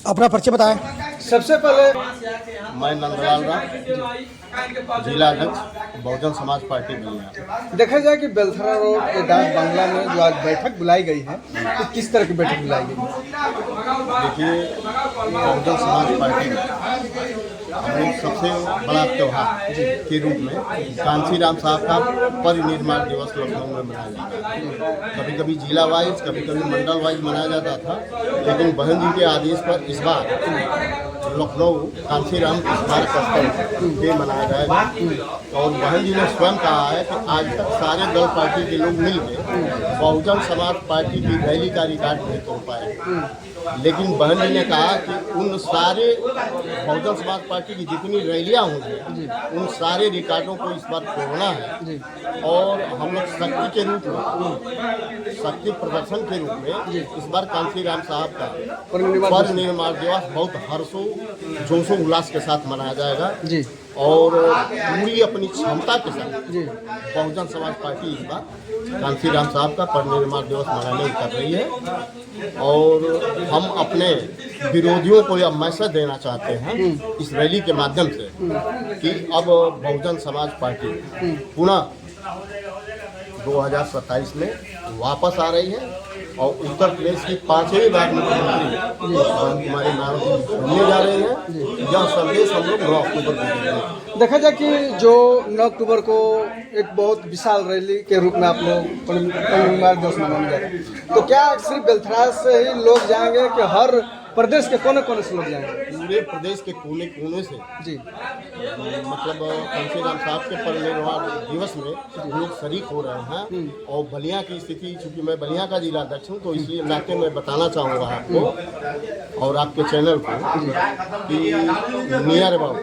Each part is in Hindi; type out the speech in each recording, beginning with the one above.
अपना परिचय बताएं। सबसे पहले मैं नंदलाल राम, जिला अध्यक्ष बहुजन समाज पार्टी बलिया। देखा जाए कि बेलथरा रोड के डाक बंगला में जो आज बैठक बुलाई गई है, तो किस तरह की बैठक बुलाई गई है? देखिए, बहुजन समाज पार्टी में हम लोग सबसे बड़ा त्यौहार के रूप में कांशीराम साहब का परिनिर्माण दिवस लखनऊ में मनाया जाता है। कभी कभी जिला वाइज, कभी कभी मंडल वाइज मनाया जाता था, लेकिन बहन जी के आदेश पर इस बार लखनऊ कांशीराम स्मारक स्थल पे मनाया जाएगा। और बहन जी ने स्वयं कहा है कि आज तक सारे दल पार्टी के लोग मिलकर बहुजन समाज पार्टी की रैली का रिकॉर्ड नहीं तोड़ पाए, लेकिन बहन जी ने कहा कि उन सारे बहुजन समाज पार्टी की जितनी रैलियां होंगी उन सारे रिकॉर्डों को इस बार तोड़ना है। और हम लोग शक्ति के रूप में, शक्ति प्रदर्शन के रूप में इस बार कांशीराम साहब का परिनिर्माण दिवस बहुत हर्षों जोशो उल्लास के साथ मनाया जाएगा जी। और पूरी अपनी क्षमता के साथ बहुजन समाज पार्टी इस बार कांशीराम साहब का परिनिर्माण दिवस मनाने कर रही है। और हम अपने विरोधियों को यह मैसेज देना चाहते हैं इस रैली के माध्यम से कि अब बहुजन समाज पार्टी पुनः 2027 में वापस आ रही है और उत्तर प्रदेश की 5वीं बार मुख्यमंत्री कुमारी बनने जा रहे हैं। यह संदेश हम लोग 9 अक्टूबर को देंगे। देखा जाए कि जो 9 अक्टूबर को एक बहुत विशाल रैली के रूप में आप लोग परिनिर्माण दिवस मनाने जा रहे हैं, तो क्या सिर्फ बेलथरा से ही लोग जाएंगे कि हर प्रदेश के कोने कोने से लोग जाएंगे? पूरे प्रदेश के कोने कोने से जी। मतलब कांशीराम साहब के परिनिर्वाण दिवस में लोग शरीक हो रहे हैं। और बलिया की स्थिति, चूंकि मैं बलिया का जिला अध्यक्ष हूँ, तो इसलिए नाते मैं बताना चाहूँगा आपको और आपके चैनल को कि नियर अबाउट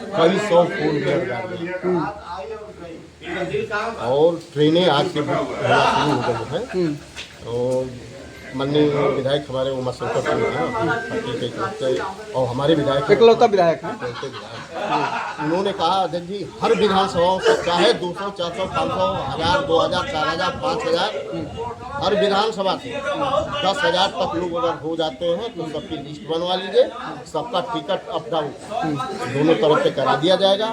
कई 100 फोर व्हीलर गाड़ियाँ और ट्रेनें आज से बुक होना शुरू हो गई हैं। और माननीय विधायक हमारे उमा शंकर सिंह हैं पार्टी के तरफ से, और हमारे विधायक इकलौता विधायक हैं। उन्होंने कहा अध्यक्ष जी, हर विधानसभाओं से चाहे 200, 400, 500, 1000, 2000, 4000, 5000, हर विधानसभा से 10,000 तक लोग अगर हो जाते हैं तो सबकी लिस्ट बनवा लीजिए, सबका टिकट अप डाउन दोनों तरफ से करा दिया जाएगा।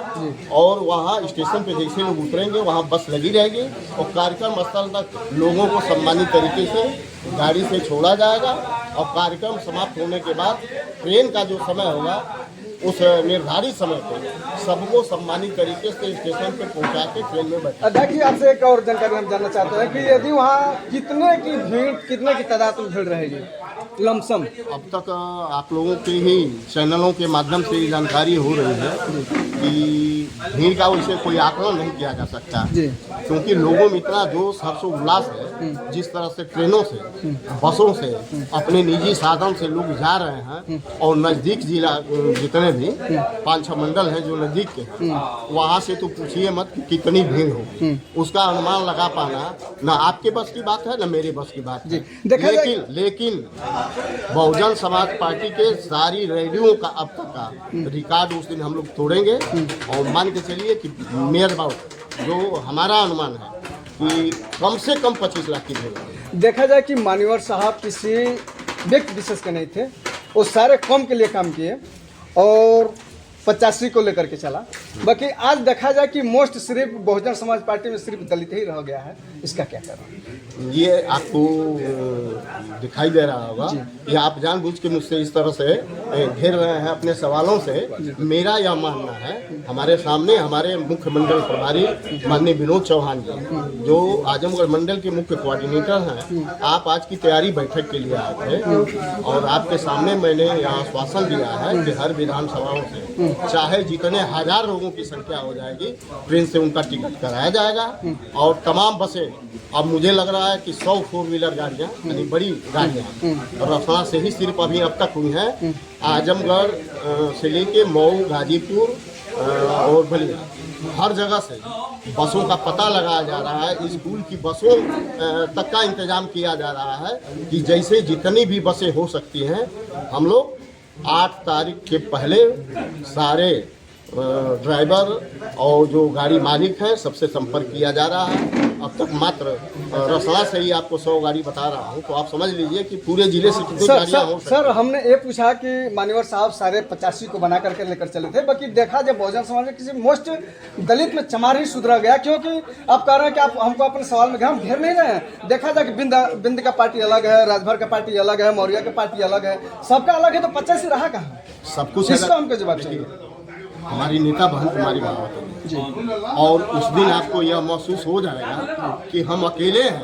और वहाँ स्टेशन पे जैसे लोग उतरेंगे वहाँ बस लगी रहेगी और कार्यक्रम स्थल तक लोगों को सम्मानित तरीके से गाड़ी से छोड़ा जाएगा। और कार्यक्रम समाप्त होने के बाद ट्रेन का जो समय होगा उस निर्धारित समय पे सबको सम्मानित तरीके से स्टेशन पे पहुंचा के ट्रेन में बैठा। देखिए, आपसे एक और जानकारी हम जानना चाहते हैं कि यदि वहाँ कितने की तादाद में भीड़ रहेगी लमसम? अब तक आप लोगों के ही चैनलों के माध्यम से ये जानकारी हो रही है कि भीड़ का वैसे कोई आकलन नहीं किया जा सकता, क्योंकि लोगों में इतना जोश हर्षोल्लास है। जिस तरह से ट्रेनों से, बसों से, अपने निजी साधन से लोग जा रहे हैं और नज़दीक जिला जितने भी 5-6 मंडल हैं जो नज़दीक के हैं, वहाँ से तो पूछिए मत कि कितनी भीड़ होगी। उसका अनुमान लगा पाना ना आपके बस की बात है ना मेरे बस की बात है। लेकिन बहुजन समाज पार्टी के सारी रैलियों का अब तक का रिकॉर्ड उस दिन हम लोग तोड़ेंगे। और मान के चलिए कि नियर अबाउट जो हमारा अनुमान है कि कम से कम 25 लाख की भीड़। देखा जाए कि मान्यवर साहब किसी व्यक्ति विशेष के नहीं थे, वो सारे कौम के लिए काम किए और 85 को लेकर के चला। बाकी आज देखा जाए कि मोस्ट सिर्फ बहुजन समाज पार्टी में सिर्फ दलित ही रह गया है, इसका क्या कारण? ये आपको दिखाई दे रहा होगा, ये आप जानबूझ के मुझसे इस तरह से घेर रहे हैं अपने सवालों से। मेरा यह मानना है, हमारे सामने हमारे मुख्य मंडल प्रभारी माननीय विनोद चौहान जी जो आजमगढ़ मंडल के मुख्य कोऑर्डिनेटर हैं, आप आज की तैयारी बैठक के लिए आए थे और आपके सामने मैंने यह आश्वासन दिया है कि हर विधानसभाओं से चाहे जितने 1000 लोगों की संख्या हो जाएगी, ट्रेन से उनका टिकट कराया जाएगा। और तमाम बसें, अब मुझे लग रहा है कि 100 फोर व्हीलर गाड़ियाँ यानी बड़ी गाड़ियाँ रसना से ही सिर्फ अभी अब तक हुई हैं। आजमगढ़ से लेके मऊ, गाजीपुर और बलिया, हर जगह से बसों का पता लगाया जा रहा है। स्कूल की बसों तक का इंतजाम किया जा रहा है कि जैसे जितनी भी बसें हो सकती हैं हम लोग 8 तारीख के पहले सारे ड्राइवर और जो गाड़ी मालिक है सबसे संपर्क किया जा रहा है। अब तक मात्र रसड़ा से ही आपको 100 गाड़ी बता रहा हूँ, तो आप समझ लीजिए कि पूरे जिले से कितनी गाड़ियाँ हो सकती हैं। सर हमने ये पूछा कि मान्यवर साहब सारे 85 को बना करके लेकर चले थे, बाकी देखा जब बहुजन समाज में किसी मोस्ट दलित में चमार ही सुधरा गया, क्योंकि आप कह रहे हैं कि आप हमको अपने सवाल में हम घेर नहीं रहे हैं। देखा जाए कि बिंद का पार्टी अलग है, राजभर का पार्टी अलग है, मौर्य का पार्टी अलग है, सबका अलग है, तो 85 रहा कहाँ? सब कुछ इसका हमको जवाब चाहिए। हमारी नेता बहन कुमारी मायावती जी, और उस दिन आपको यह महसूस हो जाएगा कि हम अकेले हैं,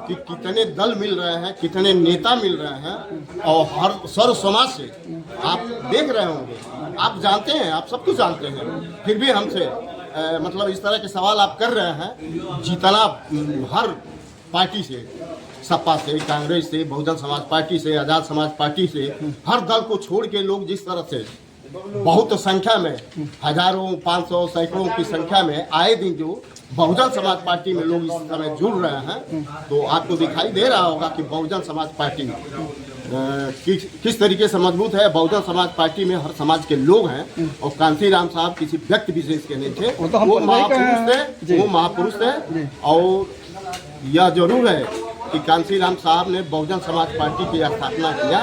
कि कितने दल मिल रहे हैं, कितने नेता मिल रहे हैं, और हर सर्व समाज से आप देख रहे होंगे, आप जानते हैं, आप सब कुछ जानते हैं, फिर भी हमसे मतलब इस तरह के सवाल आप कर रहे हैं। जितना हर पार्टी से, सपा से, कांग्रेस से, बहुजन समाज पार्टी से, आजाद समाज पार्टी से, हर दल को छोड़ के लोग जिस तरह से बहुत संख्या में, हजारों, 500, सैकड़ों की संख्या में आए दिन जो बहुजन समाज पार्टी में लोग इस समय जुड़ रहे हैं, तो आपको दिखाई दे रहा होगा कि बहुजन समाज पार्टी किस तरीके से मजबूत है। बहुजन समाज पार्टी में हर समाज के लोग हैं, और कांसीराम साहब किसी व्यक्ति विशेष के नहीं थे, वो महापुरुष थे। और यह जरूर है कि कांसीराम साहब ने बहुजन समाज पार्टी की स्थापना किया,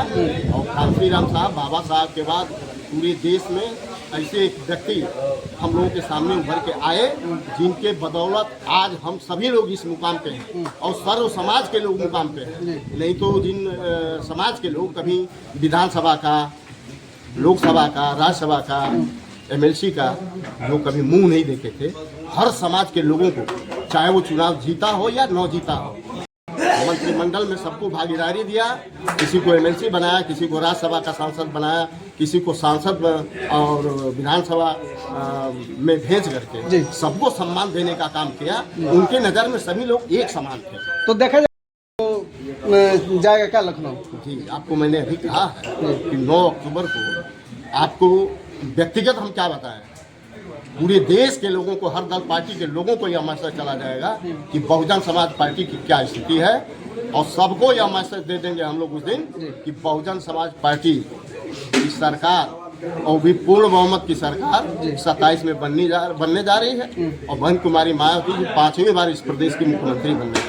और कांसीराम साहब बाबा साहब के बाद पूरे देश में ऐसे एक व्यक्ति हम लोगों के सामने उभर के आए, जिनके बदौलत आज हम सभी लोग इस मुकाम पे हैं, और सर्व समाज के लोग मुकाम पे हैं। नहीं तो जिन समाज के लोग कभी विधानसभा का, लोकसभा का, राज्यसभा का, MLC का जो कभी मुंह नहीं देखे थे, हर समाज के लोगों को, चाहे वो चुनाव जीता हो या न जीता हो, मंत्रिमंडल में सबको भागीदारी दिया। किसी को MLC बनाया, किसी को राज्यसभा का सांसद बनाया, किसी को सांसद और विधानसभा में भेज करके सबको सम्मान देने का काम किया। उनके नज़र में सभी लोग एक समान थे। तो देखा जाए जाएगा क्या लखनऊ? जी, आपको मैंने अभी कहा है कि 9 अक्टूबर को आपको व्यक्तिगत हम क्या बताएं, पूरे देश के लोगों को, हर दल पार्टी के लोगों को यह मैसेज चला जाएगा कि बहुजन समाज पार्टी की क्या स्थिति है, और सबको यह मैसेज दे देंगे हम लोग उस दिन कि बहुजन समाज पार्टी की सरकार, और भी पूर्ण बहुमत की सरकार 27 में बनने जा रही है, और बहन कुमारी मायावती जी 5वीं बार इस प्रदेश की मुख्यमंत्री बनने